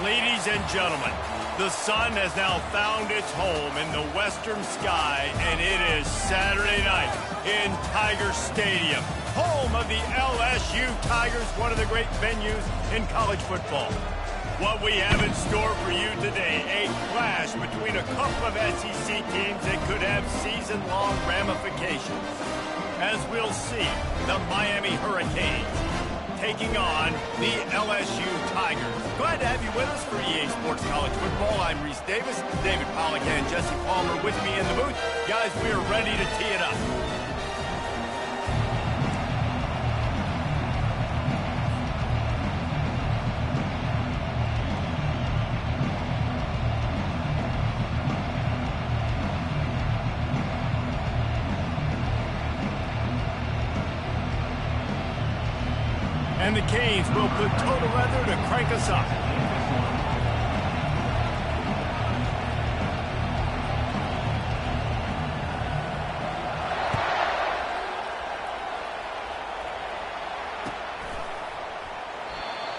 Ladies and gentlemen, the sun has now found its home in the western sky, and it is Saturday night in Tiger Stadium, home of the LSU Tigers, one of the great venues in college football. What we have in store for you today, a clash between a couple of SEC teams that could have season-long ramifications. As we'll see, the Miami Hurricanes taking on the LSU Tigers. Glad to have you with us for EA Sports College Football. I'm Reese Davis, David Pollack and Jesse Palmer with me in the booth. Guys, we are ready to tee it up. And the Canes will put total weather to crank us up.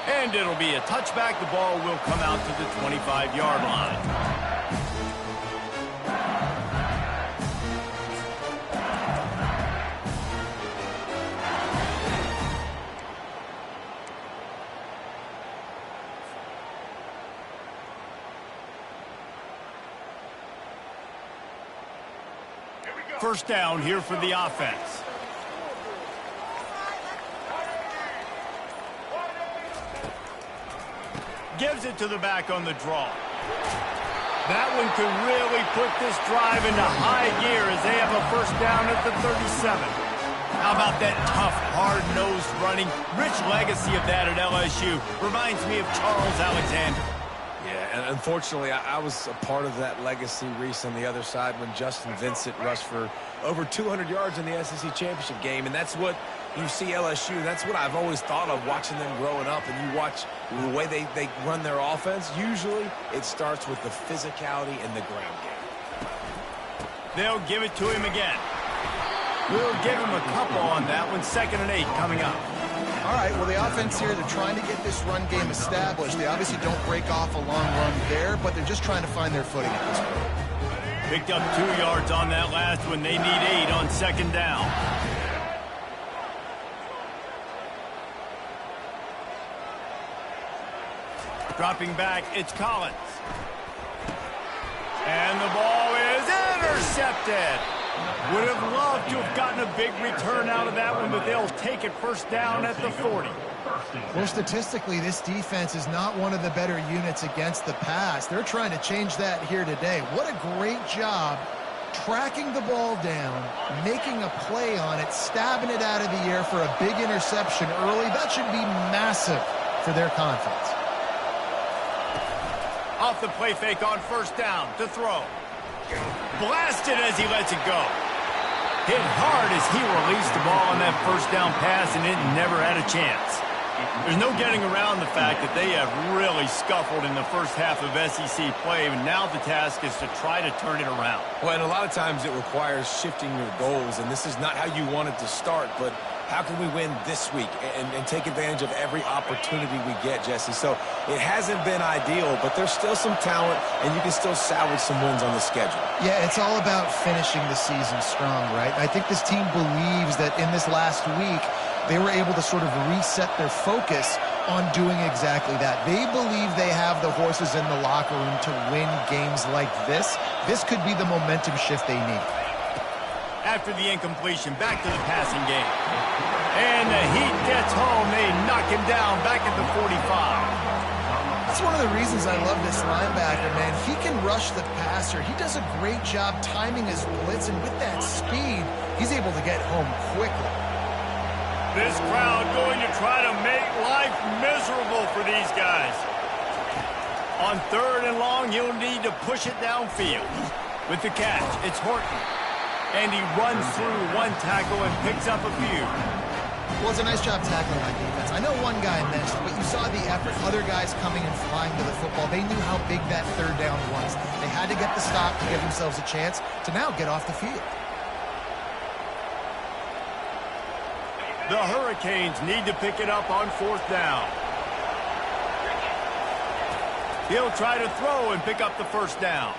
And it'll be a touchback. The ball will come out to the 25-yard line. First down here for the offense. Gives it to the back on the draw. That one could really put this drive into high gear as they have a first down at the 37. How about that tough, hard-nosed running? Rich legacy of that at LSU. Reminds me of Charles Alexander. Yeah, and unfortunately, I was a part of that legacy, Reese, on the other side when Justin Vincent rushed for over 200 yards in the SEC championship game, and that's what you see LSU. That's what I've always thought of watching them growing up, and you watch the way they run their offense. Usually, it starts with the physicality in the ground game. They'll give it to him again. We'll give him a couple on that one. 2nd and 8 coming up. All right, well, the offense here, they're trying to get this run game established. They obviously don't break off a long run there, but they're just trying to find their footing at this point. Picked up 2 yards on that last one. They need 8 on 2nd down. Dropping back, it's Collins. And the ball is intercepted. Would have loved to have gotten a big return out of that one, but they'll take it first down at the 40. Well, statistically, this defense is not one of the better units against the pass. They're trying to change that here today. What a great job tracking the ball down, making a play on it, stabbing it out of the air for a big interception early. That should be massive for their confidence. Off the play fake on first down to throw. Blasted as he lets it go. Hit hard as he released the ball on that first down pass, and it never had a chance. There's no getting around the fact that they have really scuffled in the first half of SEC play, and now the task is to try to turn it around. Well, and a lot of times it requires shifting your goals, and this is not how you want it to start, but how can we win this week and take advantage of every opportunity we get, Jesse? So it hasn't been ideal, but there's still some talent, and you can still salvage some wins on the schedule. Yeah, it's all about finishing the season strong, right? I think this team believes that in this last week, they were able to sort of reset their focus on doing exactly that. They believe they have the horses in the locker room to win games like this. This could be the momentum shift they need. After the incompletion, back to the passing game. And the heat gets home. They knock him down back at the 45. That's one of the reasons I love this linebacker, man. He can rush the passer. He does a great job timing his blitz, and with that speed, he's able to get home quickly. This crowd going to try to make life miserable for these guys. On 3rd and long, he'll need to push it downfield. With the catch, it's Horton. And he runs through one tackle and picks up a few. Well, it's a nice job tackling on defense. I know one guy missed, but you saw the effort. Other guys coming and flying to the football. They knew how big that 3rd down was. They had to get the stop to give themselves a chance to now get off the field. The Hurricanes need to pick it up on 4th down. He'll try to throw and pick up the first down.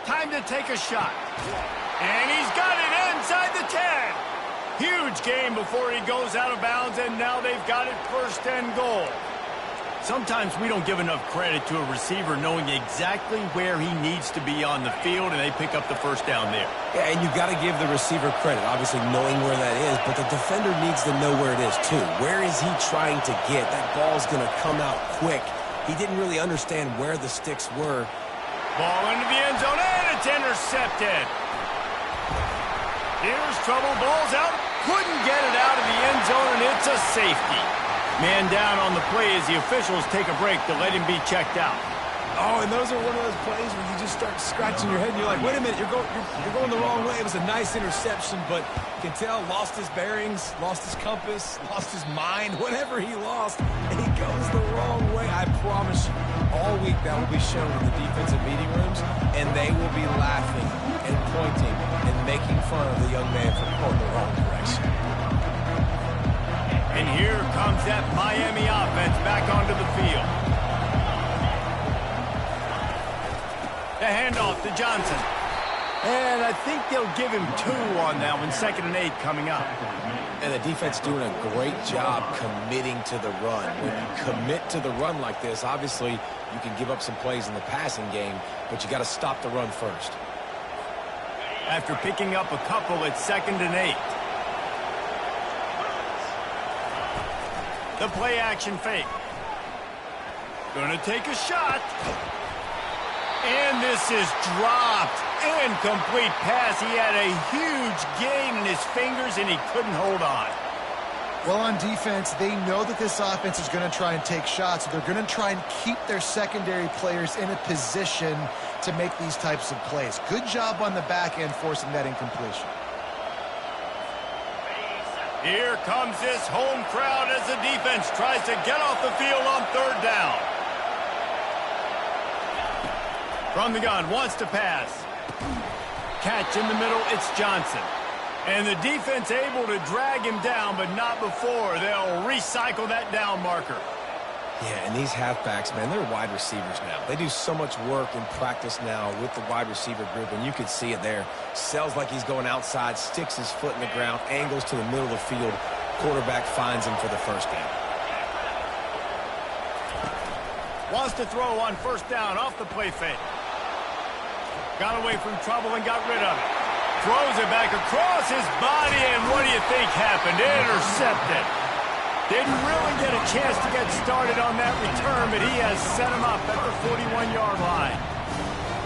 Time to take a shot. And he's got it inside the 10. Huge gain before he goes out of bounds, and now they've got it first and goal. Sometimes we don't give enough credit to a receiver knowing exactly where he needs to be on the field, and they pick up the first down there. Yeah, and you've got to give the receiver credit, obviously knowing where that is, but the defender needs to know where it is too. Where is he trying to get? That ball's going to come out quick. He didn't really understand where the sticks were. Ball into the end zone, and it's intercepted. Here's trouble, ball's out. Couldn't get it out of the end zone, and it's a safety. Man down on the play as the officials take a break to let him be checked out. Oh, and those are one of those plays where you just start scratching your head, and you're like, wait a minute, you're going the wrong way. It was a nice interception, but you can tell lost his bearings, lost his compass, lost his mind, whatever he lost, and he goes the wrong way. I promise you, all week that will be shown in the defensive meeting rooms, and they will be laughing and pointing and making fun of the young man for going the wrong direction. And here comes that Miami offense back onto the field. The handoff to Johnson. And I think they'll give him 2 on that one, 2nd and 8 coming up. And the defense doing a great job committing to the run. When you commit to the run like this, obviously you can give up some plays in the passing game, but you got to stop the run first. After picking up a couple, it's 2nd and 8. The play action fake. Gonna take a shot. And this is dropped. Incomplete pass. He had a huge gain in his fingers, and he couldn't hold on. Well, on defense, they know that this offense is going to try and take shots. So they're going to try and keep their secondary players in a position to make these types of plays. Good job on the back end forcing that incompletion. Here comes this home crowd as the defense tries to get off the field on 3rd down. From the gun, wants to pass. Catch in the middle, it's Johnson. And the defense able to drag him down, but not before. They'll recycle that down marker. Yeah, and these halfbacks, man, they're wide receivers now. They do so much work in practice now with the wide receiver group, and you can see it there. Sells like he's going outside, sticks his foot in the ground, angles to the middle of the field. Quarterback finds him for the first down. Wants to throw on 1st down off the play fake. Got away from trouble and got rid of it. Throws it back across his body, and what do you think happened? Intercepted. Didn't really get a chance to get started on that return, but he has set him up at the 41-yard line.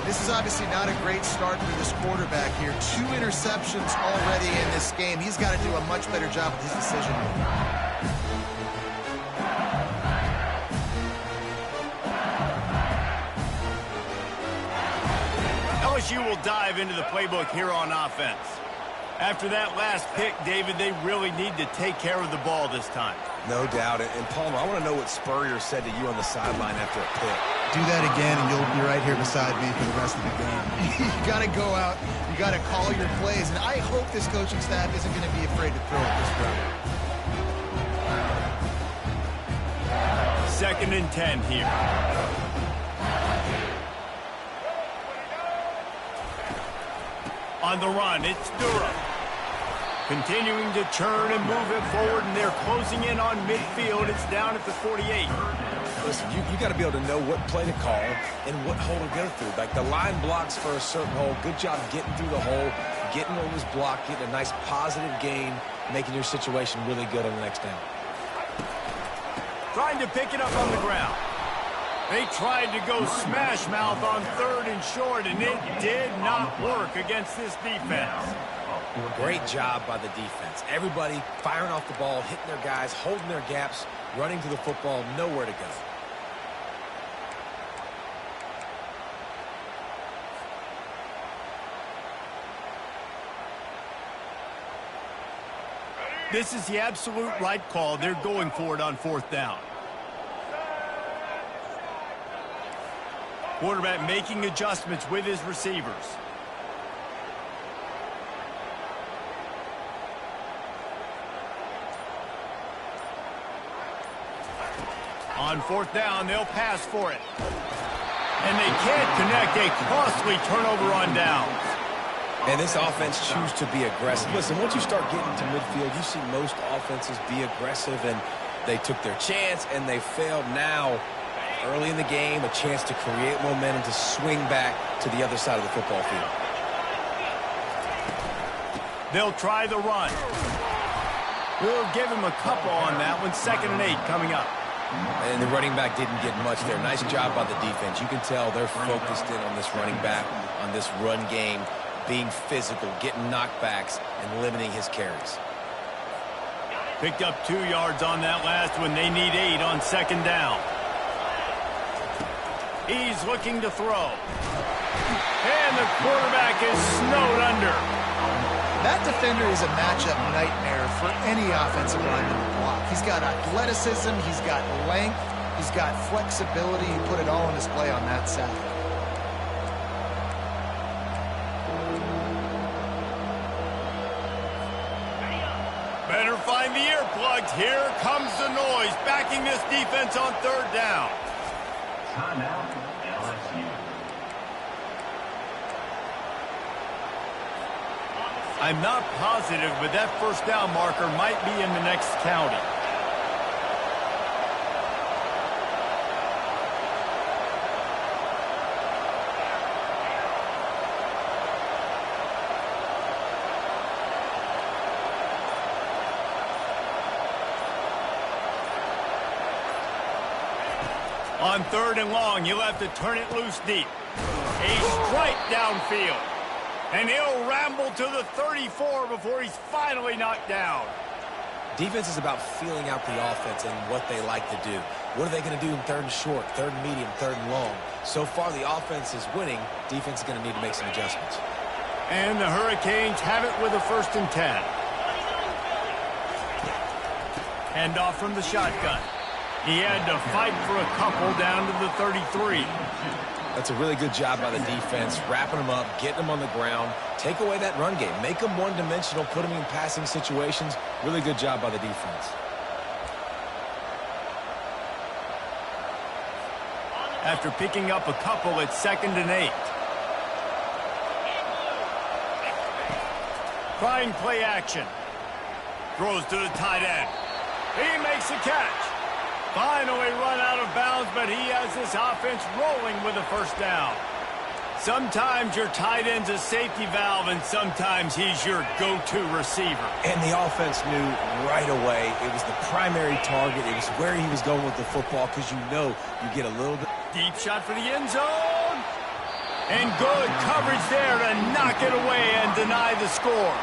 This is obviously not a great start for this quarterback here. 2 interceptions already in this game. He's got to do a much better job with his decision. LSU will dive into the playbook here on offense. After that last pick, David, they really need to take care of the ball this time. No doubt. And Palmer, I want to know what Spurrier said to you on the sideline after a pick. Do that again, and you'll be right here beside me for the rest of the game. You got to go out. You got to call your plays, and I hope this coaching staff isn't going to be afraid to throw at this route. 2nd and 10 here. On the run, it's Durham. Continuing to churn and move it forward, and they're closing in on midfield. It's down at the 48. Listen, you got to be able to know what play to call and what hole to go through. Like the line blocks for a certain hole. Good job getting through the hole, getting what was blocked, getting a nice positive gain, making your situation really good on the next down. Trying to pick it up on the ground. They tried to go smash mouth on 3rd and short, and it did not work against this defense. Great job by the defense. Everybody firing off the ball, hitting their guys, holding their gaps, running to the football, nowhere to go. This is the absolute right call. They're going for it on 4th down. Quarterback making adjustments with his receivers. On 4th down, they'll pass for it. And they can't connect a costly turnover on downs. And this offense chooses to be aggressive. Listen, once you start getting to midfield, you see most offenses be aggressive, and they took their chance, and they failed. Now, early in the game, a chance to create momentum to swing back to the other side of the football field. They'll try the run. We'll give him a couple on that one. 2nd and 8 coming up. And the running back didn't get much there. Nice job by the defense. You can tell they're focused in on this running back, on this run game, being physical, getting knockbacks, and limiting his carries. Picked up 2 yards on that last one. They need 8 on 2nd down. He's looking to throw. And the quarterback is snowed under. That defender is a matchup nightmare for any offensive lineman to block. He's got athleticism, he's got length, he's got flexibility. He put it all on display on that sack. Better find the earplugs. Here comes the noise, backing this defense on 3rd down. Timeout, LSU. I'm not positive, but that 1st down marker might be in the next county. On 3rd and long, you'll have to turn it loose deep. A strike downfield. And he'll ramble to the 34 before he's finally knocked down. Defense is about feeling out the offense and what they like to do. What are they going to do in 3rd and short, 3rd and medium, 3rd and long? So far, the offense is winning. Defense is going to need to make some adjustments. And the Hurricanes have it with a 1st and 10. Hand off from the shotgun. He had to fight for a couple down to the 33. That's a really good job by the defense, wrapping them up, getting them on the ground. Take away that run game. Make them one-dimensional, put them in passing situations. Really good job by the defense. After picking up a couple, it's 2nd and 8. Trying play action. Throws to the tight end. He makes a catch. Finally run out of bounds, but he has this offense rolling with a 1st down. Sometimes your tight end's a safety valve, and sometimes he's your go-to receiver. And the offense knew right away it was the primary target. It was where he was going with the football, because you know you get a little bit. Deep shot for the end zone. And good coverage there to knock it away and deny the score.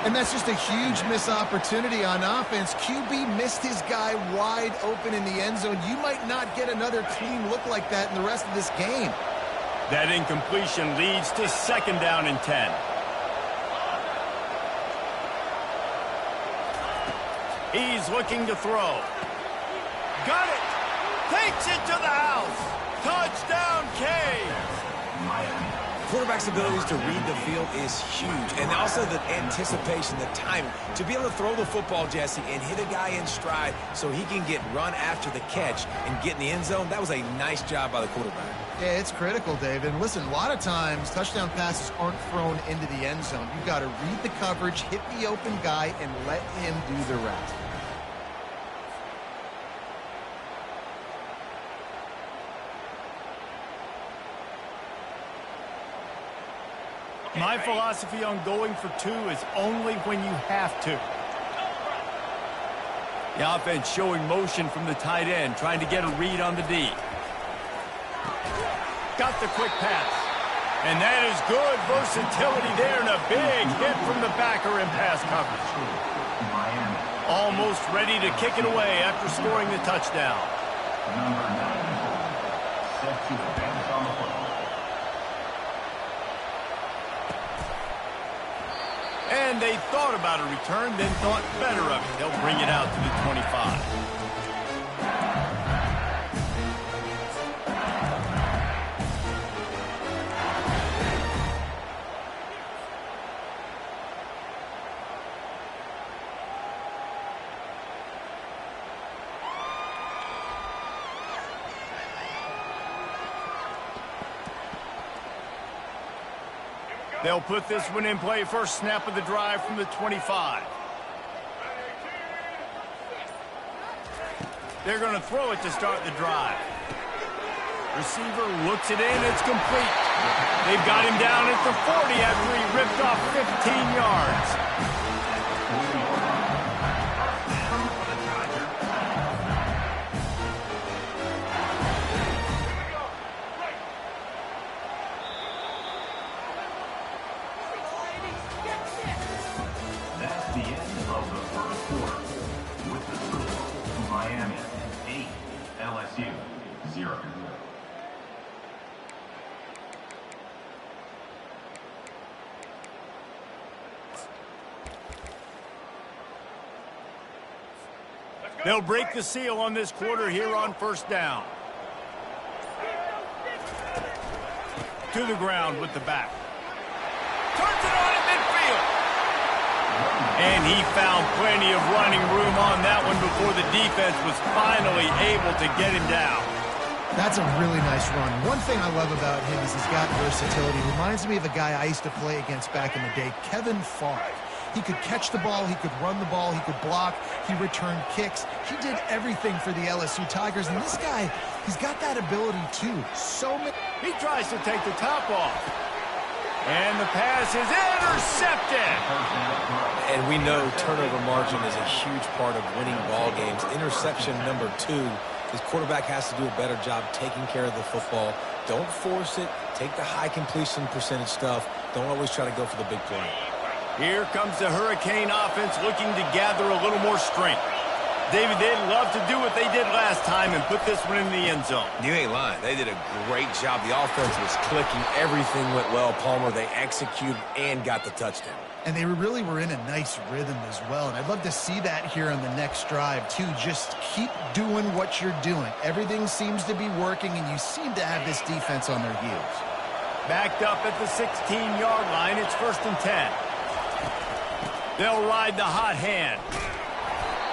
And that's just a huge missed opportunity on offense. QB missed his guy wide open in the end zone. You might not get another clean look like that in the rest of this game. That incompletion leads to 2nd down and 10. He's looking to throw. Got it. Takes it to the house. Touchdown, Canes. Quarterback's abilities to read the field is huge. And also the anticipation, the timing. To be able to throw the football, Jesse, and hit a guy in stride so he can get run after the catch and get in the end zone, that was a nice job by the quarterback. Yeah, it's critical, David. And listen, a lot of times touchdown passes aren't thrown into the end zone. You've got to read the coverage, hit the open guy, and let him do the rest. My philosophy on going for 2 is only when you have to. The offense showing motion from the tight end, trying to get a read on the D. Got the quick pass. And that is good versatility there, and a big hit from the backer in pass coverage. Almost ready to kick it away after scoring the touchdown. Number 94, set to advance on the football. And they thought about a return, then thought better of it. They'll bring it out to the 25. They'll put this one in play first snap of the drive from the 25. They're going to throw it to start the drive. Receiver looks it in. It's complete. They've got him down at the 40 after he ripped off 15 yards. That's the end of the first quarter. With the score, Miami 8, LSU 0. They'll break the seal on this quarter here on first down. To the ground with the back. Turns it on at midfield. And he found plenty of running room on that one before the defense was finally able to get him down. That's a really nice run. One thing I love about him is he's got versatility. Reminds me of a guy I used to play against back in the day, Kevin Favre. He could catch the ball, he could run the ball, he could block, he returned kicks. He did everything for the LSU Tigers, and this guy, he's got that ability too. He tries to take the top off. And the pass is intercepted. And we know turnover margin is a huge part of winning ball games. Interception number 2. His quarterback has to do a better job taking care of the football. Don't force it. Take the high completion percentage stuff. Don't always try to go for the big play. Here comes the Hurricane offense looking to gather a little more strength. David, they'd love to do what they did last time and put this one in the end zone. You ain't lying. They did a great job. The offense was clicking. Everything went well, Palmer. They executed and got the touchdown. And they really were in a nice rhythm as well. And I'd love to see that here on the next drive, too. Just keep doing what you're doing. Everything seems to be working, and you seem to have this defense on their heels. Backed up at the 16-yard line. It's 1st and 10. They'll ride the hot hand.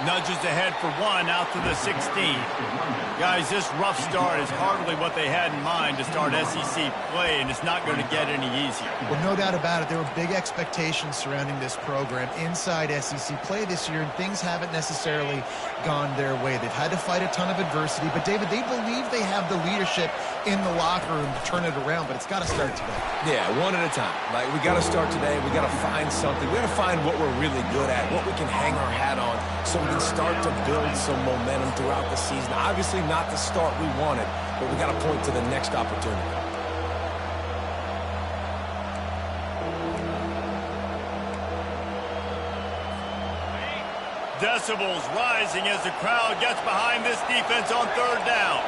Nudges ahead for 1 out to the 16. Guys, this rough start is hardly what they had in mind to start SEC play, and it's not going to get any easier. Well, no doubt about it. There were big expectations surrounding this program inside SEC play this year, and things haven't necessarily gone their way. They've had to fight a ton of adversity, but, David, they believe they have the leadership in the locker room to turn it around, but it's got to start today. Yeah, one at a time. Like, we got to start today. We got to find something. We got to find what we're really good at, what we can hang our hat on, so we can start to build some momentum throughout the season. Obviously not the start we wanted, but we got to point to the next opportunity. Decibels rising as the crowd gets behind this defense on 3rd down.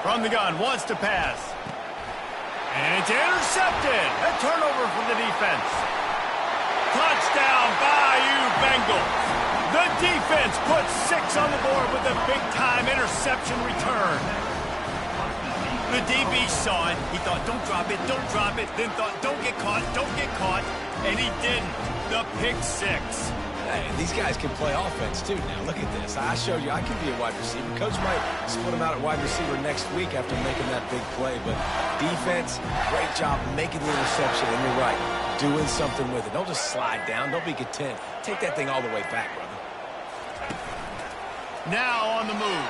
From the gun, wants to pass. And it's intercepted. A turnover for the defense. Touchdown, Bayou Bengals. The defense puts 6 on the board with a big-time interception return. The DB saw it. He thought, don't drop it, don't drop it. Then thought, don't get caught, don't get caught. And he didn't. The pick 6. Hey, these guys can play offense, too. Now, look at this. I showed you I can be a wide receiver. Coach might split him out at wide receiver next week after making that big play. But defense, great job making the interception. And you're right, doing something with it. Don't just slide down. Don't be content. Take that thing all the way back, brother. Now on the move.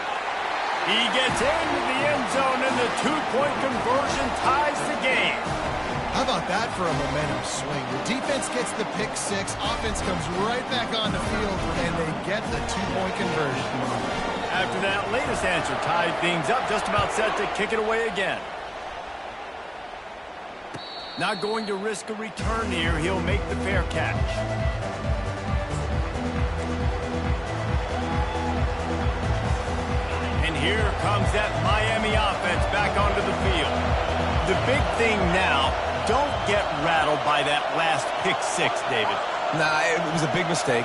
He gets into the end zone, and the 2-point conversion ties the game. How about that for a momentum swing? The defense gets the pick 6, offense comes right back on the field, and they get the 2-point conversion. After that latest answer tied things up, just about set to kick it away again. Not going to risk a return here. He'll make the fair catch. And here comes that Miami offense back onto the field. The big thing now, don't get rattled by that last pick 6, David. Nah, it was a big mistake.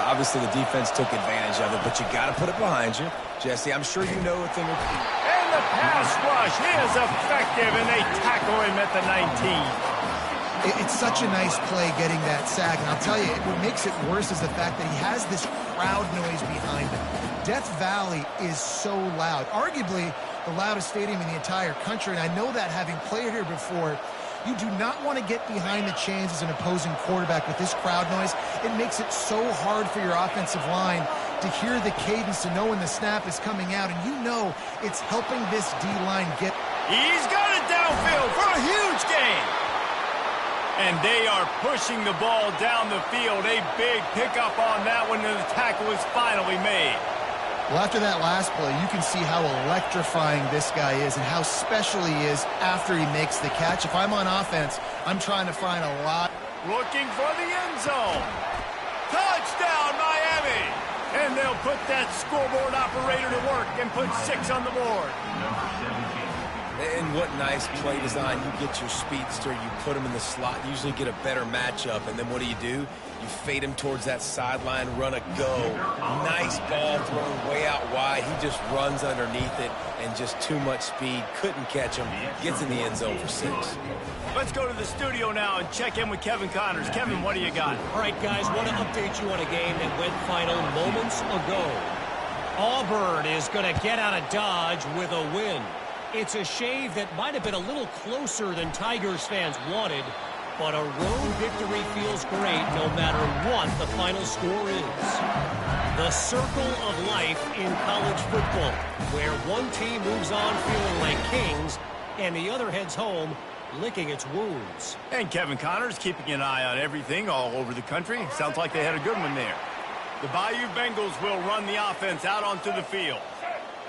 Obviously, the defense took advantage of it, but you got to put it behind you. Jesse, I'm sure you know a thing or two. And the pass rush is effective, and they tackle him at the 19. It's such a nice play getting that sack, and I'll tell you, what makes it worse is the fact that he has this crowd noise behind him. Death Valley is so loud, arguably the loudest stadium in the entire country, and I know that having played here before. You do not want to get behind the chains as an opposing quarterback with this crowd noise. It makes it so hard for your offensive line to hear the cadence, to know when the snap is coming out, and you know it's helping this D-line get... He's got it downfield for a huge gain. And they are pushing the ball down the field. A big pickup on that one, and the tackle is finally made. Well, after that last play, you can see how electrifying this guy is and how special he is after he makes the catch. If I'm on offense, I'm trying to find a lot. Looking for the end zone. Touchdown, Miami! And they'll put that scoreboard operator to work and put 6 on the board. Number 17. And what nice play design. You get your speedster, you put him in the slot, usually get a better matchup, and then what do? You fade him towards that sideline, run a go. Nice ball thrown way out wide. He just runs underneath it, and just too much speed. Couldn't catch him. Gets in the end zone for 6. Let's go to the studio now and check in with Kevin Connors. Kevin, what do you got? All right, guys, want to update you on a game that went final moments ago. Auburn is going to get out of Dodge with a win. It's a shave that might have been a little closer than Tigers fans wanted, but a road victory feels great no matter what the final score is. The circle of life in college football, where one team moves on feeling like kings and the other heads home licking its wounds. And Kevin Connors keeping an eye on everything all over the country. Sounds like they had a good one there. The Bayou Bengals will run the offense out onto the field.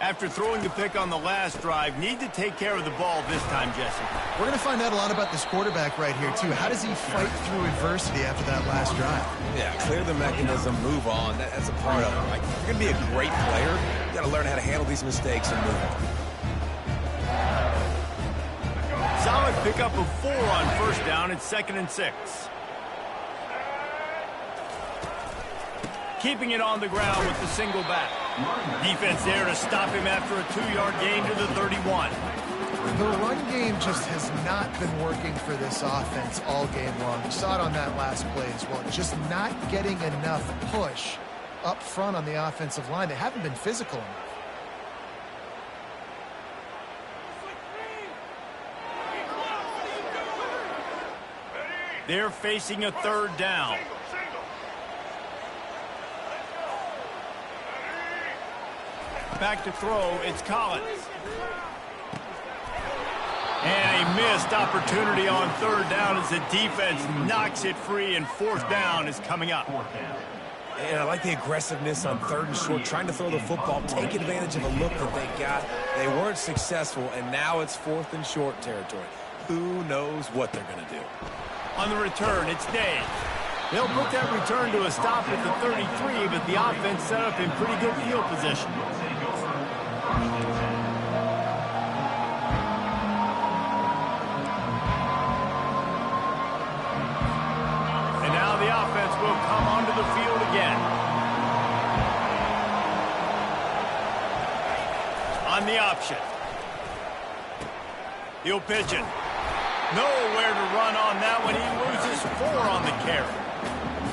After throwing the pick on the last drive, need to take care of the ball this time, Jesse. We're going to find out a lot about this quarterback right here, too. How does he fight through adversity after that last drive? Yeah, clear the mechanism, move on. That's a part of it, right? If you're going to be a great player, you got to learn how to handle these mistakes and move on. Solid pickup of 4 on first down. It's 2nd and 6. Keeping it on the ground with the single back. Defense there to stop him after a 2-yard gain to the 31. The run game just has not been working for this offense all game long. You saw it on that last play as well. Just not getting enough push up front on the offensive line. They haven't been physical enough. They're facing a 3rd down. Back to throw, it's Collins. And a missed opportunity on 3rd down as the defense knocks it free, and 4th down is coming up. And I like the aggressiveness on 3rd and short, trying to throw the football, take advantage of a look that they got. They weren't successful, and now it's 4th and short territory. Who knows what they're going to do? On the return, it's Day. They'll put that return to a stop at the 33, but the offense set up in pretty good field position. And now the offense will come onto the field again. On the option. He'll pitch it. Nowhere to run on that one. He loses 4 on the carry.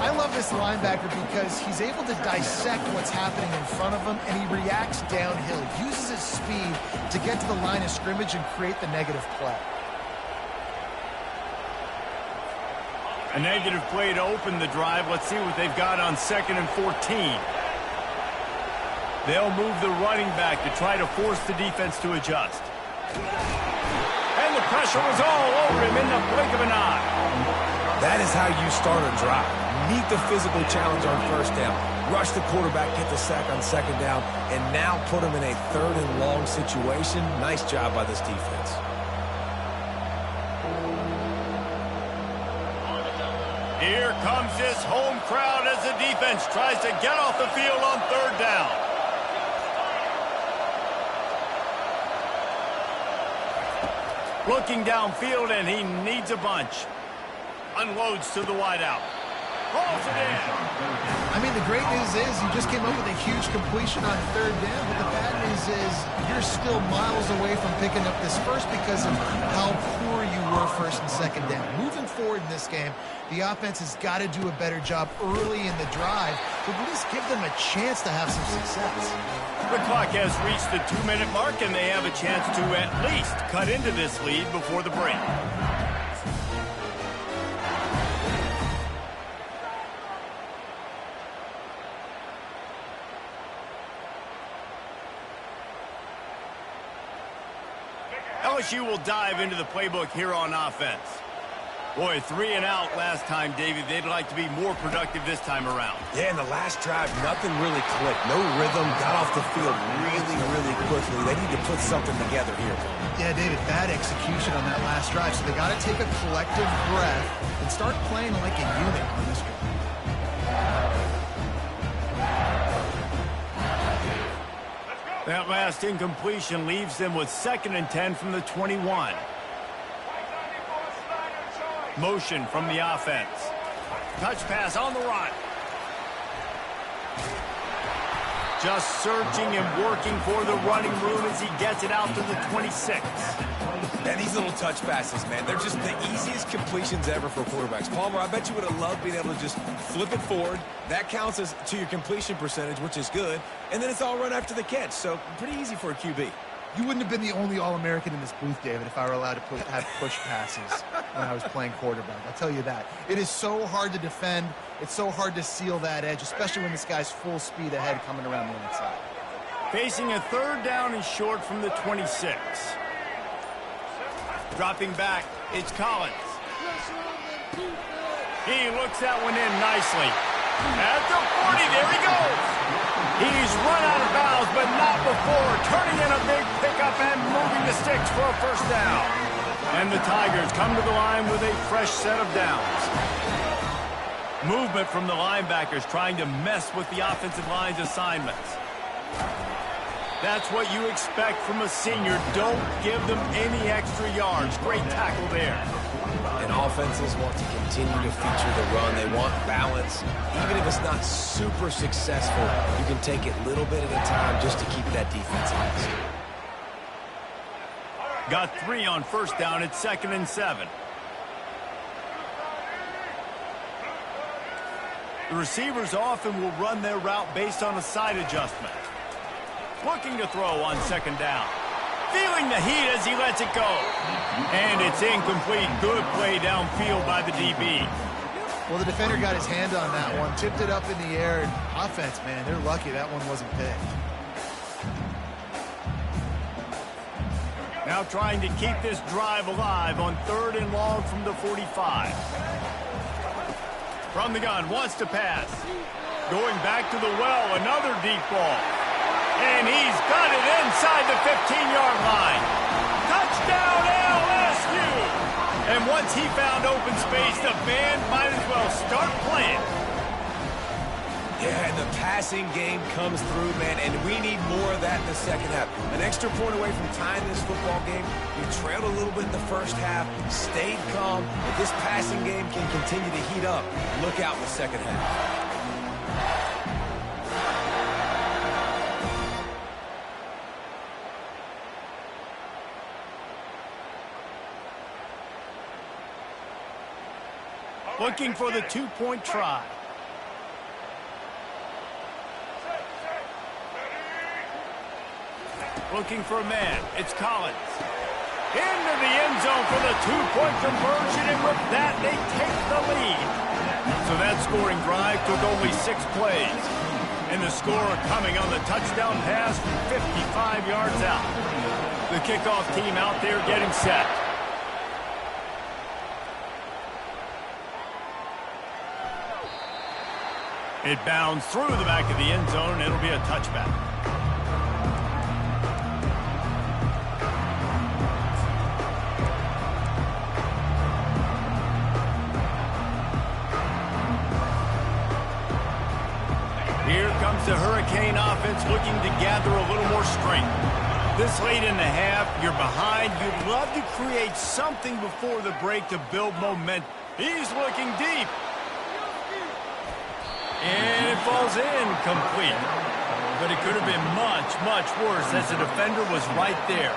I love this linebacker because he's able to dissect what's happening in front of him, and he reacts downhill, uses his speed to get to the line of scrimmage and create the negative play. A negative play to open the drive. Let's see what they've got on 2nd and 14. They'll move the running back to try to force the defense to adjust. And the pressure was all over him in the blink of an eye. That is how you start a drive. Meet the physical challenge on 1st down. Rush the quarterback, get the sack on 2nd down, and now put him in a 3rd and long situation. Nice job by this defense. Here comes this home crowd as the defense tries to get off the field on 3rd down. Looking downfield, and he needs a bunch. Unloads to the wideout. Rolls it in. I mean, the great news is you just came up with a huge completion on 3rd down, but the bad news is you're still miles away from picking up this first because of how poor you were 1st and 2nd down. Moving forward in this game, the offense has got to do a better job early in the drive to at least give them a chance to have some success. The clock has reached the 2-minute mark, and they have a chance to at least cut into this lead before the break. LSU will dive into the playbook here on offense. Boy, 3 and out last time, David. They'd like to be more productive this time around. Yeah, in the last drive, nothing really clicked. No rhythm, got off the field really quickly. They need to put something together here. Yeah, David, bad execution on that last drive. So they got to take a collective breath and start playing like a unit on this drive. That last incompletion leaves them with 2nd and 10 from the 21. Motion from the offense. Touch pass on the run. Just searching and working for the running room as he gets it out to the 26. And these little touch passes, man, they're just the easiest completions ever for quarterbacks. Palmer, I bet you would have loved being able to just flip it forward. That counts as to your completion percentage, which is good. And then it's all run after the catch, so pretty easy for a QB. You wouldn't have been the only All-American in this booth, David, if I were allowed to have push passes when I was playing quarterback. I'll tell you that. It is so hard to defend. It's so hard to seal that edge, especially when this guy's full speed ahead coming around the outside. Facing a 3rd down and short from the 26. Dropping back, it's Collins. He looks that one in nicely. At the 40, there he goes. He's run out of bounds, but not before turning in a big pickup and moving the sticks for a 1st down. And the Tigers come to the line with a fresh set of downs. Movement from the linebackers trying to mess with the offensive line's assignments. That's what you expect from a senior. Don't give them any extra yards. Great tackle there. And offenses want to continue to feature the run. They want balance. Even if it's not super successful, you can take it little bit at a time just to keep that defense honest. Got 3 on 1st down. It's 2nd and 7. The receivers often will run their route based on a side adjustment. Looking to throw on 2nd down. Feeling the heat as he lets it go. And it's incomplete. Good play downfield by the DB. Well, the defender got his hand on that one, tipped it up in the air. And offense, man, they're lucky that one wasn't picked. Now trying to keep this drive alive on 3rd and long from the 45. From the gun, wants to pass. Going back to the well, another deep ball. And he's got it inside the 15-yard line. Touchdown, LSU! And once he found open space, the band might as well start playing. Yeah, and the passing game comes through, man, and we need more of that in the 2nd half. An extra point away from tying this football game. You trailed a little bit in the 1st half, stayed calm. If this passing game can continue to heat up, look out in the 2nd half. Looking for the 2-point try. Looking for a man. It's Collins. Into the end zone for the 2-point conversion, and with that, they take the lead. So that scoring drive took only 6 plays. And the score coming on the touchdown pass from 55 yards out. The kickoff team out there getting set. It bounds through the back of the end zone, and it'll be a touchback. Here comes the Hurricane offense looking to gather a little more strength. This late in the half, you're behind. You'd love to create something before the break to build momentum. He's looking deep. And it falls incomplete. But it could have been much, much worse as the defender was right there.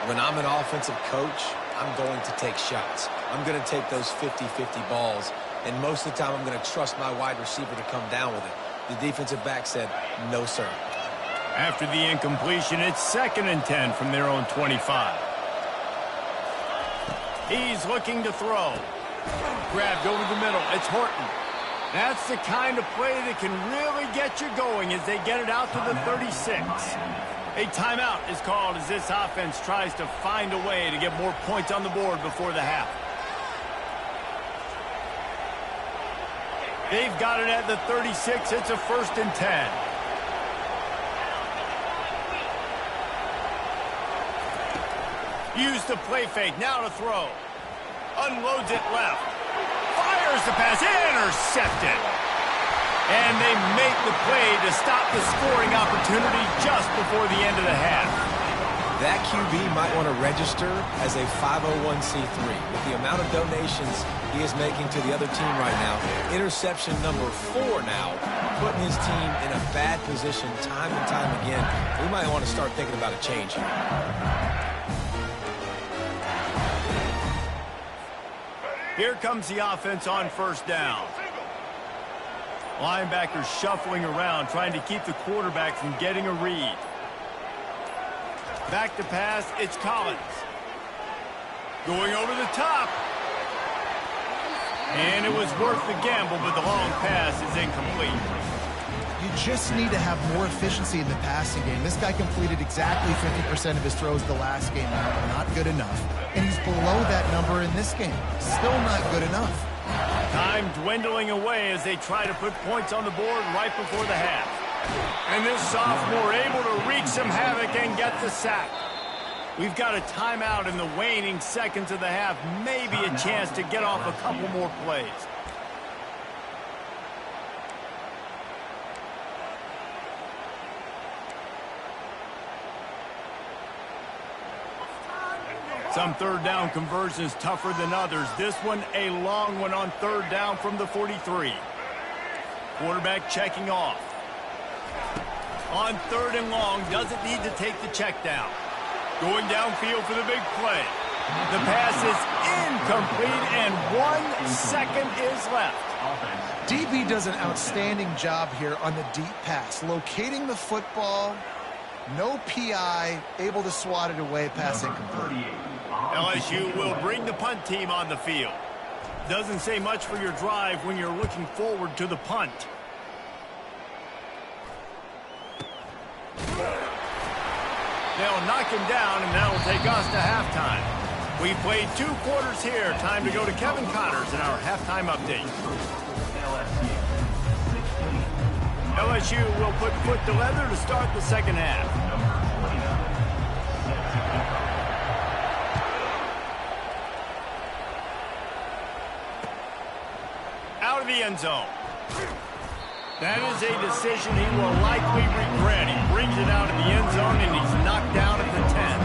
When I'm an offensive coach, I'm going to take shots. I'm going to take those 50-50 balls. And most of the time, I'm going to trust my wide receiver to come down with it. The defensive back said, no, sir. After the incompletion, it's 2nd and 10 from their own 25. He's looking to throw. Grabbed over the middle. It's Horton. That's the kind of play that can really get you going as they get it out to the 36. A timeout is called as this offense tries to find a way to get more points on the board before the half. They've got it at the 36. It's a 1st and 10. Use the play fake. Now to throw. Unloads it left. Fires the pass. Intercepted. And they make the play to stop the scoring opportunity just before the end of the half. That QB might want to register as a 501c3. With the amount of donations he is making to the other team right now, interception number 4 now, putting his team in a bad position time and time again. We might want to start thinking about a change here. Here comes the offense on 1st down. Linebackers shuffling around, trying to keep the quarterback from getting a read. Back to pass, it's Collins. Going over the top. And it was worth the gamble, but the long pass is incomplete. You just need to have more efficiency in the passing game. This guy completed exactly 50% of his throws the last game. Not good enough. And he's below that number in this game. Still not good enough. Time dwindling away as they try to put points on the board right before the half. And this sophomore able to wreak some havoc and get the sack. We've got a timeout in the waning seconds of the half. Maybe a chance to get off a couple more plays. Some 3rd down conversions tougher than others. This one a long one on 3rd down from the 43. Quarterback checking off. On 3rd and long, doesn't need to take the check down. Going downfield for the big play. The pass is incomplete and 1 second is left. DB does an outstanding job here on the deep pass. Locating the football, no PI, able to swat it away, pass incomplete. LSU will bring the punt team on the field. Doesn't say much for your drive when you're looking forward to the punt. They'll knock him down, and that'll take us to halftime. We played 2 quarters here. Time to go to Kevin Connors in our halftime update. LSU will put foot to leather to start the 2nd half. Out of the end zone. That is a decision he will likely regret. He brings it out of the end zone, and he's knocked down at the 10.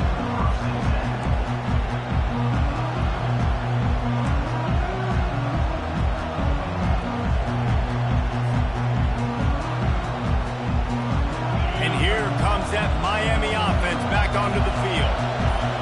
And here comes that Miami offense back onto the field.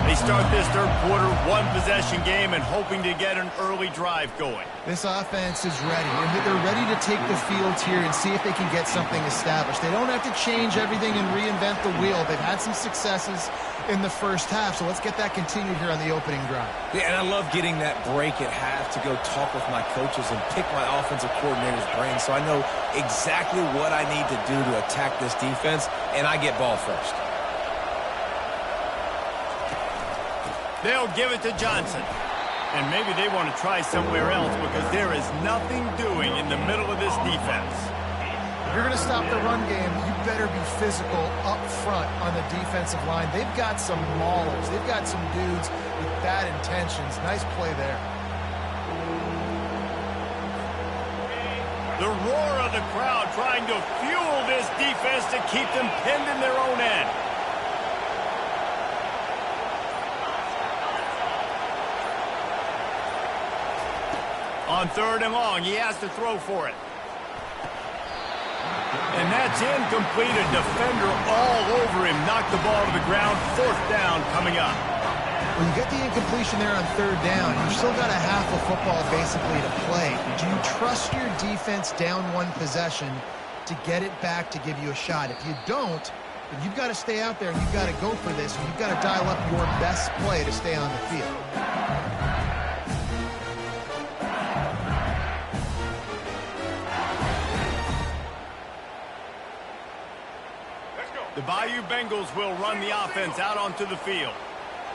They start this 3rd quarter 1-possession game and hoping to get an early drive going. This offense is ready, and they're ready to take the field here and see if they can get something established. They don't have to change everything and reinvent the wheel. They've had some successes in the 1st half, so let's get that continued here on the opening drive. Yeah, and I love getting that break at half to go talk with my coaches and pick my offensive coordinator's brain so I know exactly what I need to do to attack this defense, and I get ball first. They'll give it to Johnson. And maybe they want to try somewhere else because there is nothing doing in the middle of this defense. If you're going to stop the run game, you better be physical up front on the defensive line. They've got some maulers. They've got some dudes with bad intentions. Nice play there. The roar of the crowd trying to fuel this defense to keep them pinned in their own end. On 3rd and long, he has to throw for it. And that's incomplete. A defender all over him. Knocked the ball to the ground. 4th down coming up. Well, you get the incompletion there on 3rd down. You've still got a half of football basically to play. Do you trust your defense down 1 possession to get it back to give you a shot? If you don't, then you've got to stay out there and you've got to go for this. And you've got to dial up your best play to stay on the field. The Bayou Bengals will run the offense out onto the field.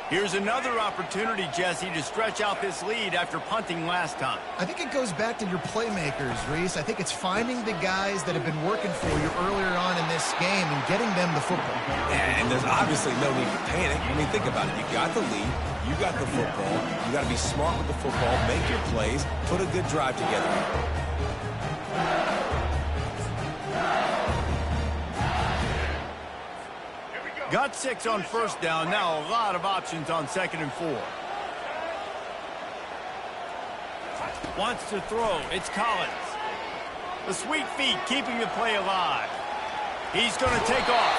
Here's another opportunity, Jesse, to stretch out this lead after punting last time. I think it goes back to your playmakers, Reese. I think it's finding the guys that have been working for you earlier on in this game and getting them the football. And there's obviously no need to panic. I mean, think about it. You got the lead. You got the football. You got to be smart with the football, make your plays, put a good drive together. Got 6 on first down. Now a lot of options on 2nd and 4. Wants to throw. It's Collins. The sweet feet keeping the play alive. He's going to take off.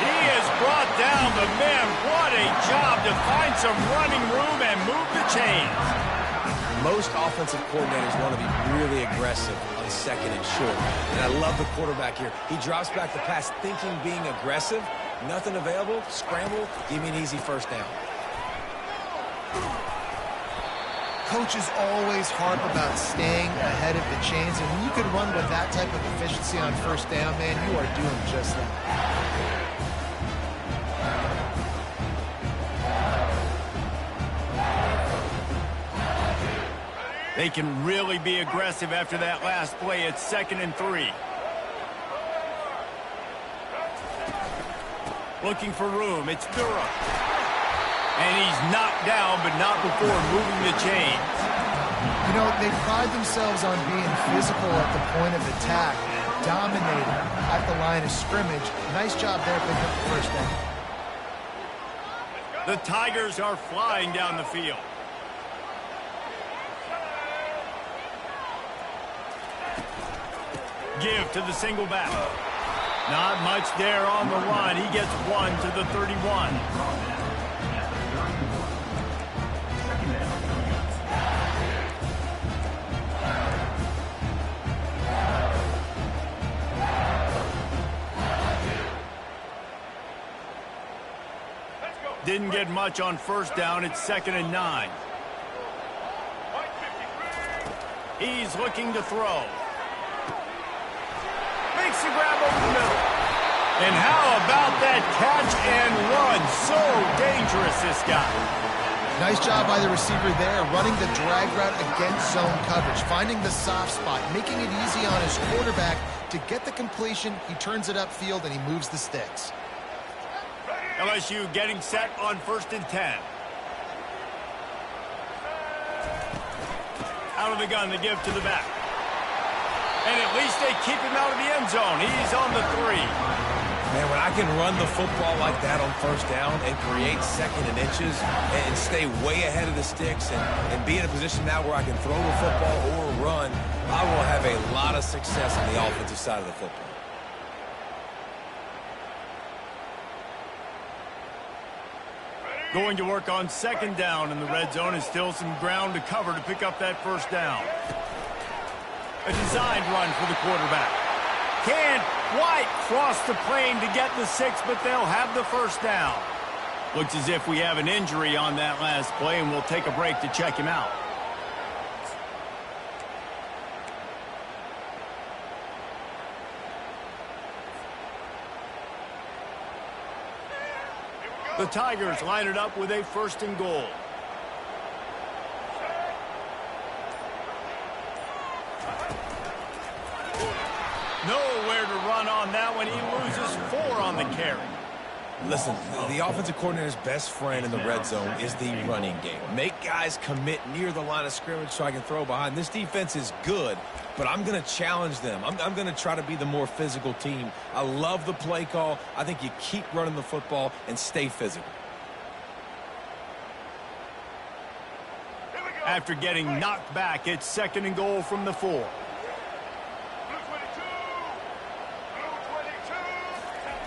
He has brought down the man. What a job to find some running room and move the chains. Most offensive coordinators want to be really aggressive on 2nd and short. And I love the quarterback here. He drops back the pass thinking being aggressive. Nothing available, scramble, give me an easy first down. Coaches always harp about staying ahead of the chains, and when you can run with that type of efficiency on first down, man, you are doing just that. They can really be aggressive after that last play. It's 2nd and 3. Looking for room. It's Durham. And he's knocked down, but not before moving the chains. You know, they pride themselves on being physical at the point of attack, dominating at the line of scrimmage. Nice job there picking up the first down. The Tigers are flying down the field. Give to the single back. Not much there on the run. He gets 1 to the 31. Didn't get much on first down. It's 2nd and 9. He's looking to throw. Makes the grab over the middle. And how about that catch and run? So dangerous, this guy. Nice job by the receiver there, running the drag route against zone coverage, finding the soft spot, making it easy on his quarterback to get the completion. He turns it upfield, and he moves the sticks. LSU getting set on 1st and 10. Out of the gun, the give to the back. And at least they keep him out of the end zone. He's on the 3. Man, when I can run the football like that on first down and create 2nd and inches and stay way ahead of the sticks and be in a position now where I can throw the football or run, I will have a lot of success on the offensive side of the football. Going to work on 2nd down in the red zone, and still some ground to cover to pick up that first down. A designed run for the quarterback. Can't quite cross the plane to get the 6, but they'll have the first down. Looks as if we have an injury on that last play, and we'll take a break to check him out. The Tigers line it up with a 1st and goal. Nowhere to run on that one. He loses 4 on the carry. Listen, the offensive coordinator's best friend in the red zone is the running game. Make guys commit near the line of scrimmage so I can throw behind. This defense is good, but I'm going to challenge them. I'm going to try to be the more physical team. I love the play call. I think you keep running the football and stay physical. After getting knocked back, it's 2nd and goal from the 4.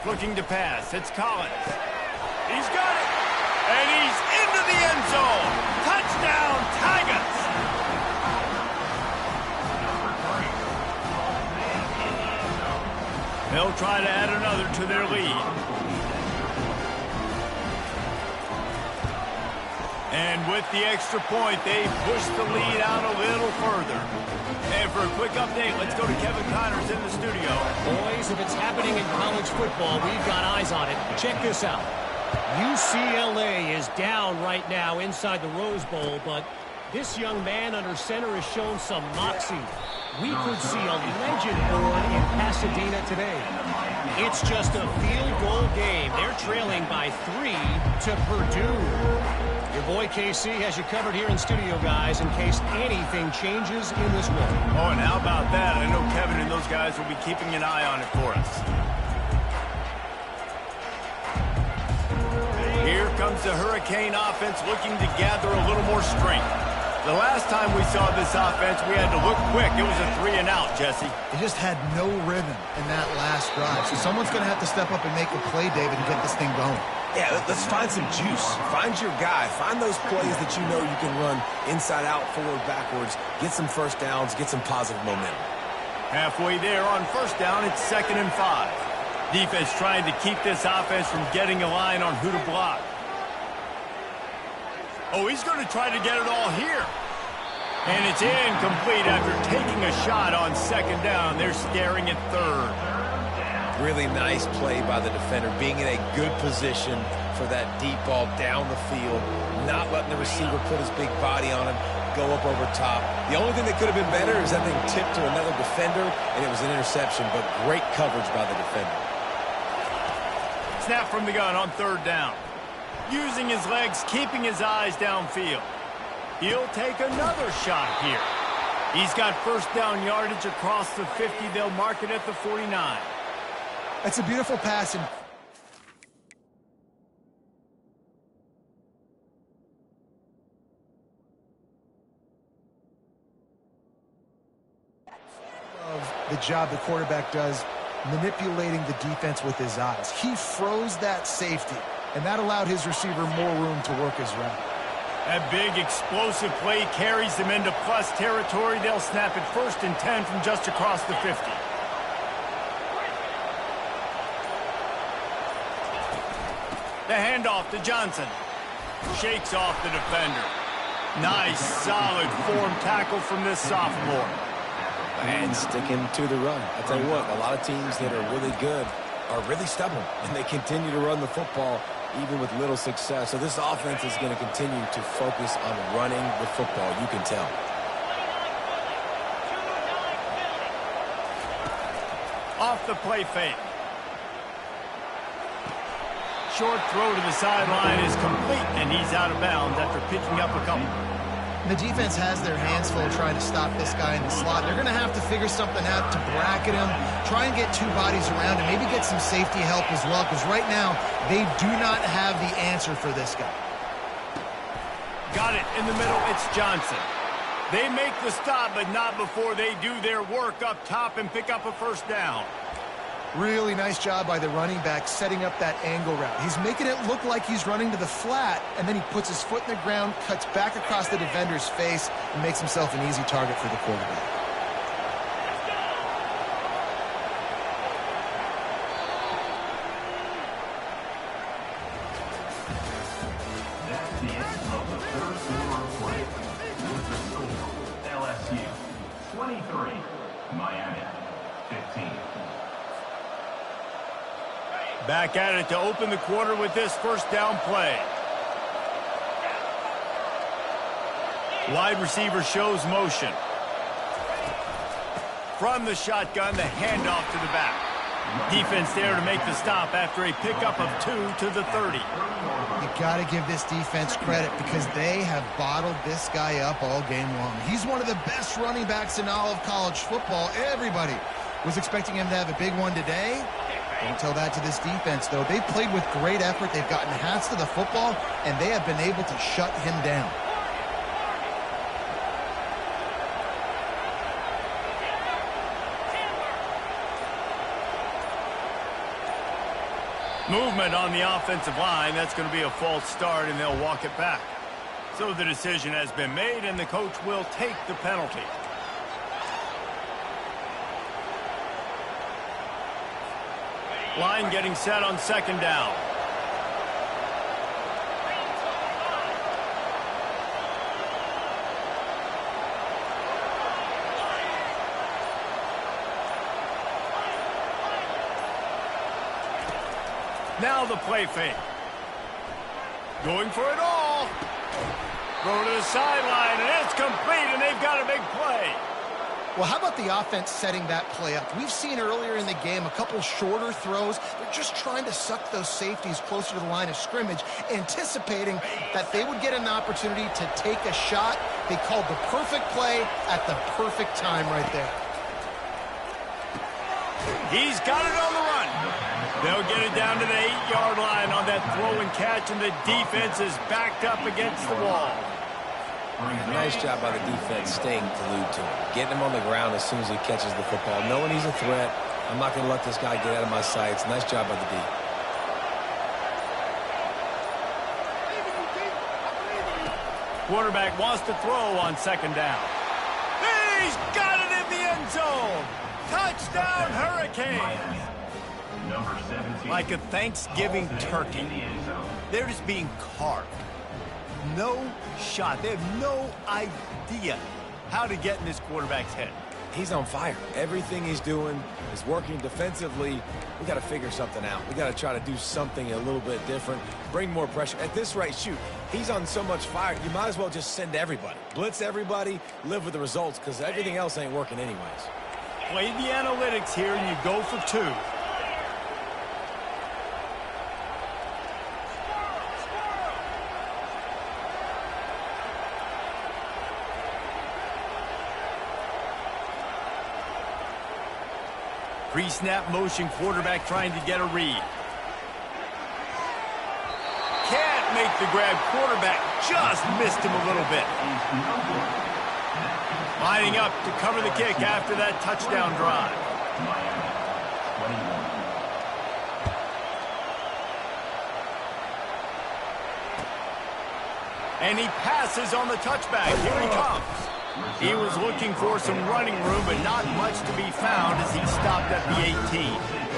Looking to pass. It's Collins. He's got it. And he's into the end zone. Touchdown, Tigers. They'll try to add another to their lead. And with the extra point, they push the lead out a little further. And for a quick update State. Let's go to Kevin Connors in the studio. Boys, if it's happening in college football, we've got eyes on it. Check this out. UCLA is down right now inside the Rose Bowl, but this young man under center has shown some moxie. We could see a legend born in Pasadena today. It's just a field goal game. They're trailing by 3 to Purdue. Your boy KC has you covered here in studio, guys, in case anything changes in this one. Oh, and how about that? I know Kevin and those guys will be keeping an eye on it for us. Here comes the Hurricane offense looking to gather a little more strength. The last time we saw this offense, we had to look quick. It was a 3-and-out, Jesse. They just had no rhythm in that last drive. So someone's going to have to step up and make a play, David, and get this thing going. Yeah, let's find some juice. Find your guy. Find those plays that you know you can run inside out, forward, backwards. Get some first downs. Get some positive momentum. Halfway there on first down, it's 2nd and 5. Defense trying to keep this offense from getting a line on who to block. Oh, he's going to try to get it all here. And it's incomplete after taking a shot on 2nd down. They're staring at 3rd. Really nice play by the defender, being in a good position for that deep ball down the field, not letting the receiver put his big body on him, go up over top. The only thing that could have been better is that thing tipped to another defender, and it was an interception, but great coverage by the defender. Snap from the gun on 3rd down. Using his legs, keeping his eyes downfield. He'll take another shot here. He's got first down yardage across the 50. They'll mark it at the 49. It's a beautiful pass. And of the job the quarterback does manipulating the defense with his eyes. He froze that safety, and that allowed his receiver more room to work his route. That big explosive play carries them into plus territory. They'll snap it 1st and 10 from just across the 50. The handoff to Johnson. Shakes off the defender. Nice, solid form tackle from this sophomore. And sticking to the run. I'll tell you what, a lot of teams that are really good are really stubborn, and they continue to run the football even with little success. So this offense is going to continue to focus on running the football, you can tell. Off the play fake. Short throw to the sideline is complete, and he's out of bounds after picking up a couple. The defense has their hands full trying to stop this guy in the slot. They're going to have to figure something out to bracket him, try and get 2 bodies around him, maybe get some safety help as well, because right now they do not have the answer for this guy. Got it in the middle. It's Johnson. They make the stop, but not before they do their work up top and pick up a first down. Really nice job by the running back setting up that angle route. He's making it look like he's running to the flat, and then he puts his foot in the ground, cuts back across the defender's face, and makes himself an easy target for the quarterback. That's the end of the 3rd quarter of play. With the score, LSU 23, Miami 15. Back at it to open the quarter with this first down play. Wide receiver shows motion. From the shotgun, the handoff to the back. Defense there to make the stop after a pickup of 2 to the 30. You got to give this defense credit because they have bottled this guy up all game long. He's one of the best running backs in all of college football. Everybody was expecting him to have a big one today. Don't tell that to this defense, though. They've played with great effort. They've gotten hands to the football, and they have been able to shut him down. Movement on the offensive line. That's going to be a false start, and they'll walk it back. So the decision has been made, and the coach will take the penalty. Line getting set on 2nd down. Now the play fake. Going for it all. Throw to the sideline, and it's complete, and they've got a big play. Well, how about the offense setting that play up? We've seen earlier in the game a couple shorter throws. They're just trying to suck those safeties closer to the line of scrimmage, anticipating that they would get an opportunity to take a shot. They called the perfect play at the perfect time right there. He's got it on the run. They'll get it down to the 8-yard line on that throw and catch, and the defense is backed up against the wall. Nice job by the defense staying glued to him. Getting him on the ground as soon as he catches the football. Knowing he's a threat, I'm not going to let this guy get out of my sights. Nice job by the D. Quarterback wants to throw on second down. He's got it in the end zone. Touchdown, Hurricanes. Number 17. Like a Thanksgiving turkey, they're just being carved. No shot. They have no idea how to get in this quarterback's head. He's on fire. Everything he's doing is working defensively. We got to figure something out. We got to try to do something a little bit different, bring more pressure. At this rate, shoot, he's on so much fire, you might as well just send everybody. Blitz everybody, live with the results, because everything else ain't working anyways. Play the analytics here, and you go for two. Pre-snap motion, quarterback trying to get a read. Can't make the grab. Quarterback just missed him a little bit. Lining up to cover the kick after that touchdown drive. And he passes on the touchback. Here he comes. He was looking for some running room, but not much to be found as he stopped at the 18.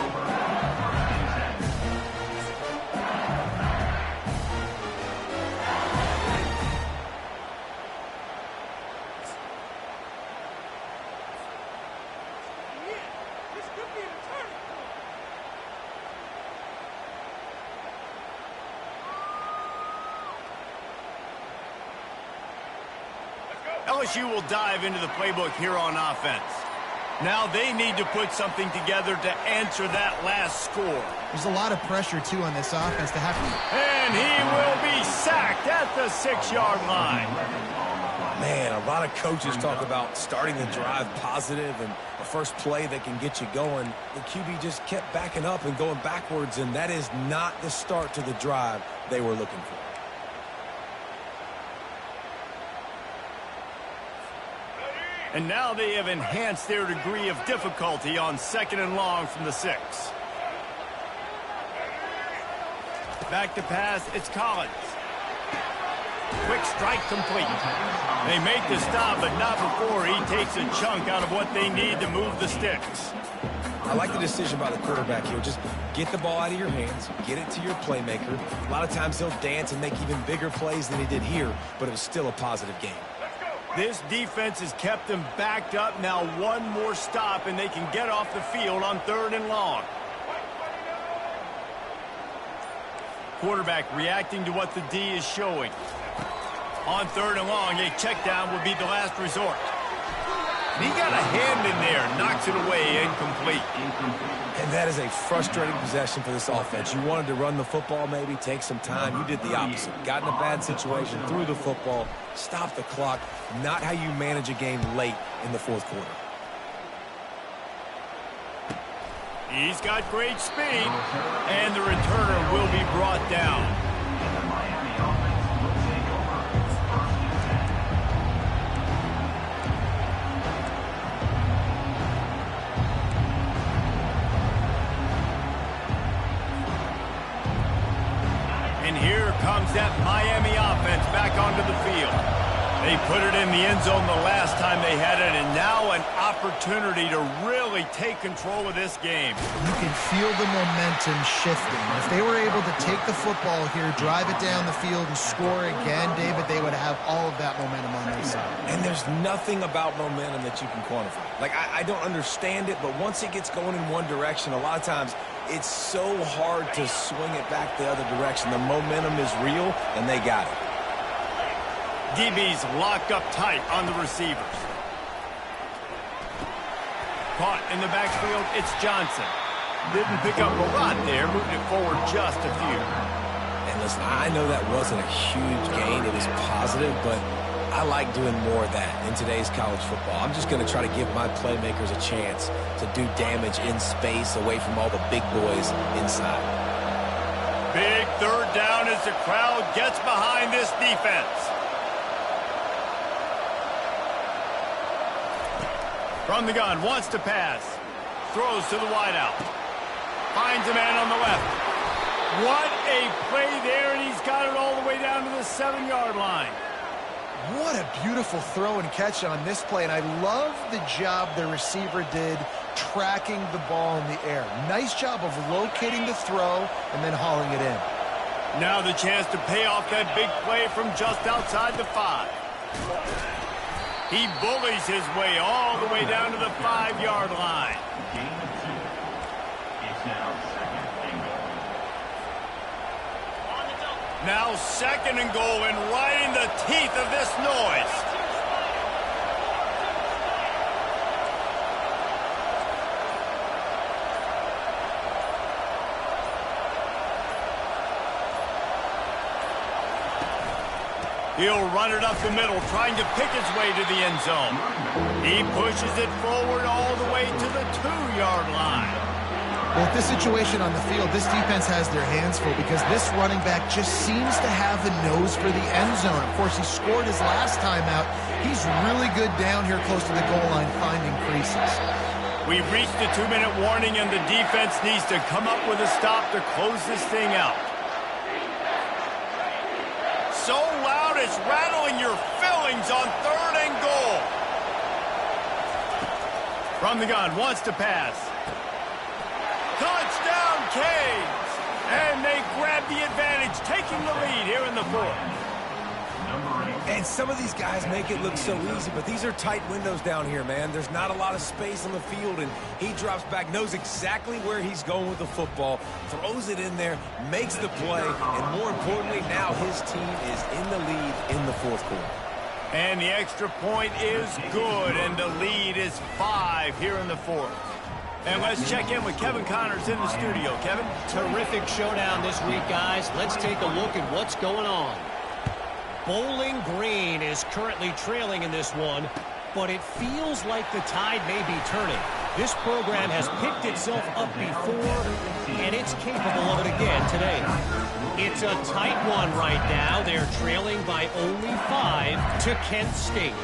LSU will dive into the playbook here on offense. Now they need to put something together to answer that last score. There's a lot of pressure, too, on this offense to have to... And he will be sacked at the 6-yard line. Man, a lot of coaches talk about starting the drive positive and a first play that can get you going. The QB just kept backing up and going backwards, and that is not the start to the drive they were looking for. And now they have enhanced their degree of difficulty on 2nd and long from the 6. Back to pass, it's Collins. Quick strike complete. They make the stop, but not before he takes a chunk out of what they need to move the sticks. I like the decision by the quarterback here. Just get the ball out of your hands, get it to your playmaker. A lot of times he'll dance and make even bigger plays than he did here, but it was still a positive game. This defense has kept them backed up. Now one more stop, and they can get off the field on 3rd and long. Quarterback reacting to what the D is showing. On 3rd and long, a check down would be the last resort. He got a hand in there, knocks it away, incomplete. And that is a frustrating possession for this offense. You wanted to run the football, maybe take some time. You did the opposite. Got in a bad situation, threw the football, stopped the clock. Not how you manage a game late in the 4th quarter. He's got great speed, and the returner will be brought down. And here comes that Miami offense back onto the field. They put it in the end zone the last time they had it, and now an opportunity to really take control of this game. You can feel the momentum shifting. If they were able to take the football here, drive it down the field, and score again, David, they would have all of that momentum on their side. And there's nothing about momentum that you can quantify. Like, I don't understand it, but once it gets going in one direction, a lot of times it's so hard to swing it back the other direction. The momentum is real, and they got it. DB's locked up tight on the receivers. Caught in the backfield, it's Johnson. Didn't pick up a lot there, moved it forward just a few. And listen, I know that wasn't a huge gain. It was positive, but I like doing more of that in today's college football. I'm just going to try to give my playmakers a chance to do damage in space away from all the big boys inside. Big third down as the crowd gets behind this defense. From the gun, wants to pass. Throws to the wideout. Finds a man on the left. What a play there, and he's got it all the way down to the 7-yard line. What a beautiful throw and catch on this play, and I love the job the receiver did tracking the ball in the air. Nice job of locating the throw and then hauling it in. Now the chance to pay off that big play from just outside the 5. He bullies his way all the way down to the 5-yard line. Gain of 2. It's now 2nd and goal. Now 2nd and goal, and right in the teeth of this noise. He'll run it up the middle, trying to pick his way to the end zone. He pushes it forward all the way to the 2-yard line. Well, with this situation on the field, this defense has their hands full because this running back just seems to have the nose for the end zone. Of course, he scored his last time out. He's really good down here close to the goal line, finding creases. We've reached the 2-minute warning, and the defense needs to come up with a stop to close this thing out. So loud it's rattling your fillings on 3rd and goal. From the gun, wants to pass. Touchdown, Canes! And they grab the advantage, taking the lead here in the 4th. And some of these guys make it look so easy, but these are tight windows down here, man. There's not a lot of space on the field, and he drops back, knows exactly where he's going with the football, throws it in there, makes the play, and more importantly, now his team is in the lead in the 4th quarter. And the extra point is good, and the lead is 5 here in the 4th. And let's check in with Kevin Connors in the studio. Kevin? Terrific showdown this week, guys. Let's take a look at what's going on. Bowling Green is currently trailing in this one, but it feels like the tide may be turning. This program has picked itself up before, and it's capable of it again today. It's a tight one right now. They're trailing by only 5 to Kent State.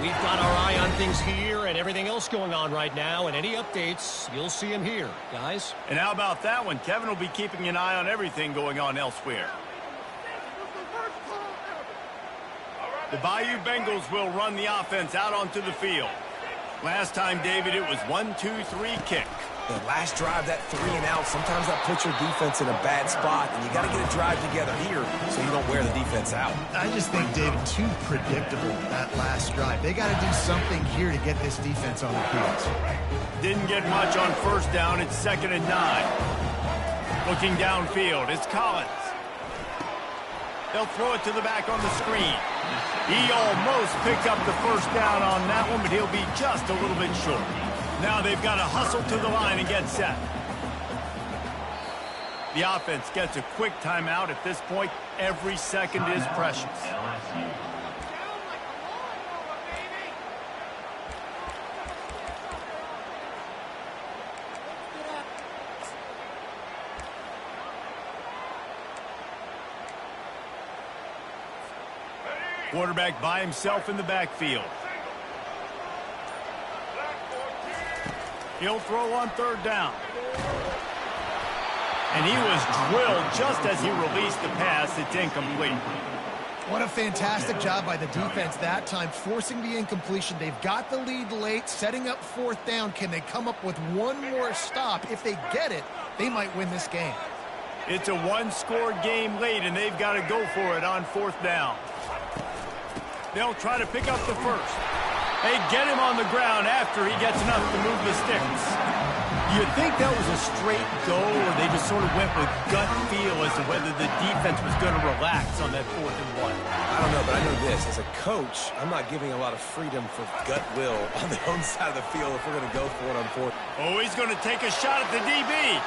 We've got our eye on things here and everything else going on right now, and any updates, you'll see them here, guys. And how about that one? Kevin will be keeping an eye on everything going on elsewhere. The Bayou Bengals will run the offense out onto the field. Last time, David, it was 1-2-3 kick. The last drive, that 3 and out, sometimes that puts your defense in a bad spot, and you got to get a drive together here so you don't wear the defense out. I just think, David, too predictable, that last drive. They got to do something here to get this defense on their heels. Didn't get much on 1st down. It's 2nd and 9. Looking downfield, it's Collins. They'll throw it to the back on the screen. He almost picked up the 1st down on that one, but he'll be just a little bit short. Now they've got to hustle to the line and get set. The offense gets a quick timeout. At this point, every second is precious. Quarterback by himself in the backfield. He'll throw on 3rd down. And he was drilled just as he released the pass. It's incomplete. What a fantastic job by the defense that time, forcing the incompletion. They've got the lead late, setting up 4th down. Can they come up with one more stop? If they get it, they might win this game. It's a one-score game late, and they've got to go for it on 4th down. They'll try to pick up the 1st. They get him on the ground after he gets enough to move the sticks. You think that was a straight go, or they just sort of went with gut feel as to whether the defense was going to relax on that 4th and 1? I don't know, but I know this. As a coach, I'm not giving a lot of freedom for gut will on the own side of the field if we're going to go for it on 4th. Oh, he's going to take a shot at the DB.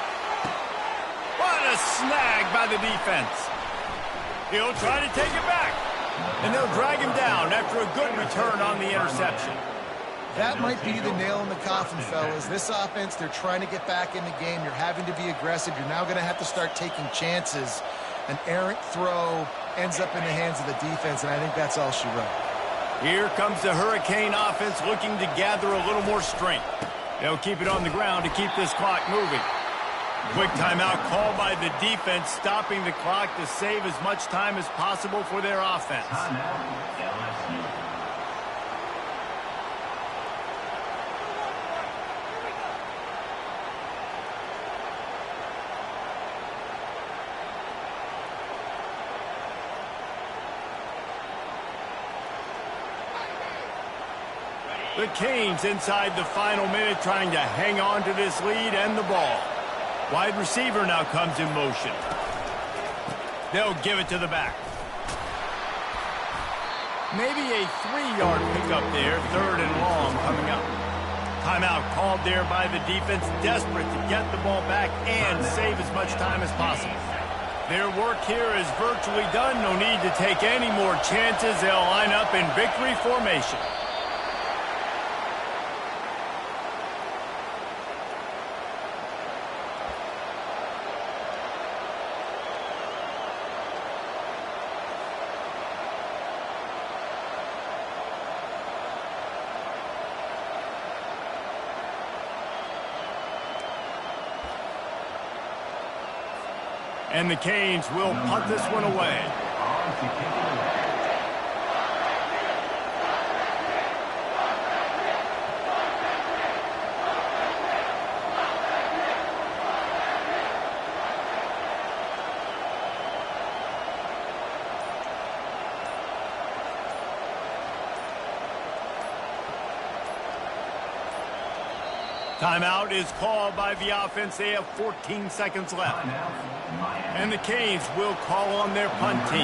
What a snag by the defense. He'll try to take it back. And they'll drag him down after a good return on the interception. That might be the nail in the coffin, fellas. This offense, they're trying to get back in the game. You're having to be aggressive. You're now going to have to start taking chances. An errant throw ends up in the hands of the defense, and I think that's all she wrote. Here comes the Hurricane offense looking to gather a little more strength. They'll keep it on the ground to keep this clock moving. Quick timeout called by the defense, stopping the clock to save as much time as possible for their offense. LSU. The Canes inside the final minute trying to hang on to this lead and the ball. Wide receiver now comes in motion. They'll give it to the back. Maybe a 3-yard pickup there, 3rd and long coming up. Timeout called there by the defense, desperate to get the ball back and save as much time as possible. Their work here is virtually done. No need to take any more chances. They'll line up in victory formation. And the Canes will punt this one away. Timeout is called by the offense. They have 14 seconds left. And the Canes will call on their punt team.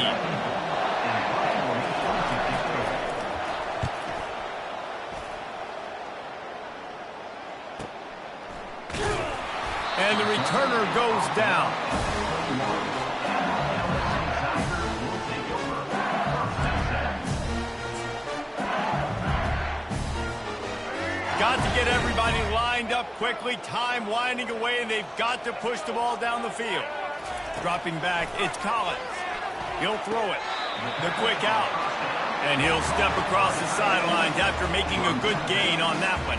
And the returner goes down. Got to get everybody lined up quickly. Time winding away, and they've got to push the ball down the field. Dropping back, it's Collins. He'll throw it. The quick out. And he'll step across the sidelines after making a good gain on that one.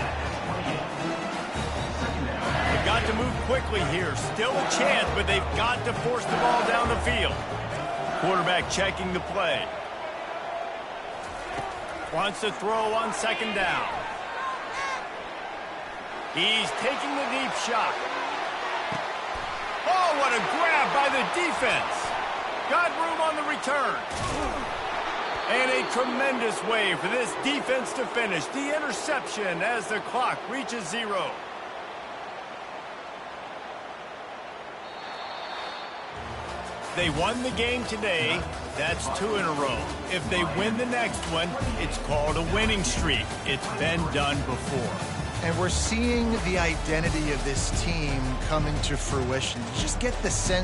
They've got to move quickly here. Still a chance, but they've got to force the ball down the field. Quarterback checking the play. Wants to throw on 2nd down. He's taking the deep shot. Oh, what a grab by the defense. Got room on the return. And a tremendous way for this defense to finish. The interception as the clock reaches 0. They won the game today. That's 2 in a row. If they win the next one, it's called a winning streak. It's been done before. And we're seeing the identity of this team coming to fruition. You just get the sense